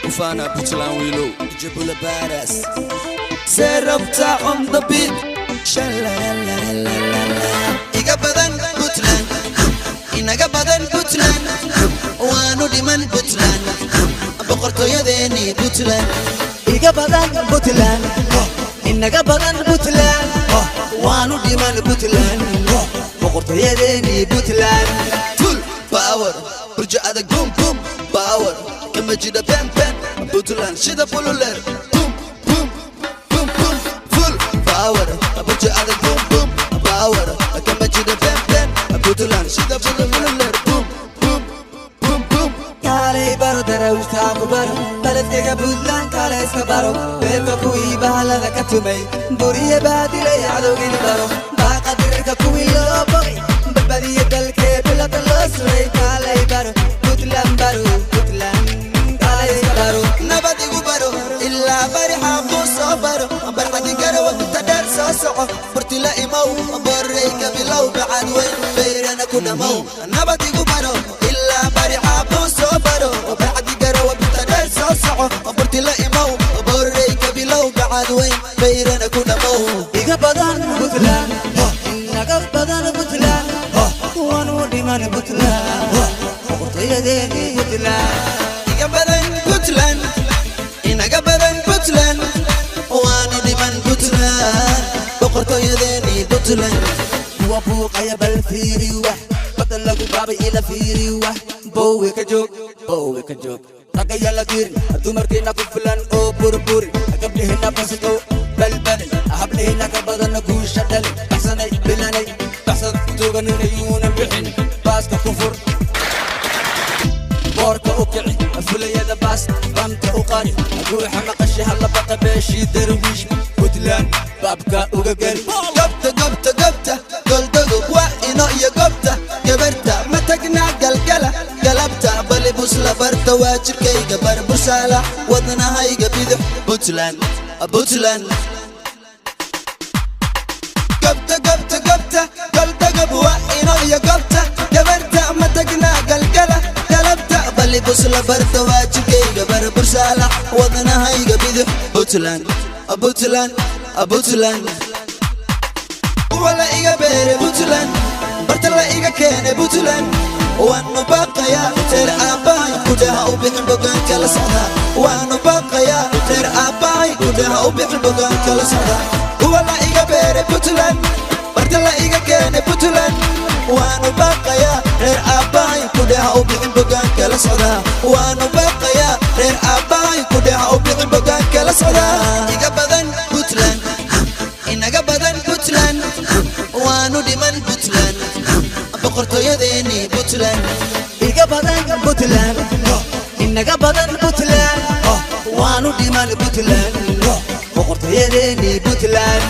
Ufana Puntland Willow, Jabula Badass. Set up top on the beat. Shalalalala. Iga badan Puntland, inaga badan Puntland. Waanu dhiman Puntland, boqortooyadeeni Puntland. Iga badan Puntland, inaga badan Puntland. Waanu dhiman Puntland, boqortooyadeeni Puntland. Full power, burja adag boom boom power. Kama jida pen pen, Puntland shida pululer. Boom boom boom boom. Full power, burja adag boom boom power. Kama jida pen pen, Puntland shida pululer. Boom boom boom boom. Kale baro darawta kubaro, baladega Puntland kale iska baro. Beerka kuwii bahalada ka tumay, buriye baadilay cadowgii baro. Baaqadirka kuwii loo bogay, badbadiye dalkee bilada loo suray. Kale baro Puntland baro, Puntland kale iska baro. Nabadigu baro, ilaa barixa kuu soo baro. Barxadi garawa tadheer soo soco, burtila imow, borreyka bilow bacad weyn beyrana ku dhamow. Nabadigu baro, ilaa barixa kuu soo baro. Barxadi garawa tadheer soo soco, burtila imow, borreyka bilow bacad weyn beyrana ku dhamow. Iga badan Puntland, inaga badan Puntland. Waanu dhiman Puntland, boqortooyadeeni Puntland. Iga badan Puntland, inaga badan Puntland. Waanu dhiman Puntland, boqortooyadeeni Puntland. Kuwa buuqaya bal fiiri wax, badal lagu baabay ila fiiri wax. Bowe ka joog, bowe ka joog. Ragaya la diiri, dumarkeena ku filan oo burburi. Gabdhaheenna basato balbal, hablaheenna ka badan guusha dhali. Baxsanay bilanay, baxsan tuuganayuuna bixin. Baaska kufur, boorka u kici, fulayada baas, bamka u qari. Ruuxa maqashay halla baqa beeshii darwiish. Puntland baabka uga geli. Gabta, goldago waa ino iyo gobta. Gabarta ma tagnaa galgala, galabta bali busla barta waa jirkayga barbursaala. Wadnahayga bidix Puntland, Puntland. Gabta, goldago waa ino iyo gobta. Gabarta ma tagnaa galgala, galabta bali busla barta waa jirkayga barbursaala. Wadnahayga bidix Puntland, Puntland, Puntland. Wala iga beere Puntland, barta la iga keene Puntland. Waanu baqayaa reer aabbahay gudaha u bixin bogaanka la socda. Waanu baqayaa reer aabbahay gudaha u bixin bogaanka la socda. Wala iga beere Puntland, barta la iga keene Puntland. Waanu baqayaa reer aabbahay gudaha u bixin bogaanka la socda. Waanu baqayaa reer aabbahay gudaha u bixin bogaanka la socda. Iga badan Puntland, inaga badan Puntland. Waanu dhiman Puntland, boqortooyadeeni Puntland. Iga badan Puntland, inaga badan Puntland. Waanu dhiman Puntland, boqortooyadeeni Puntland.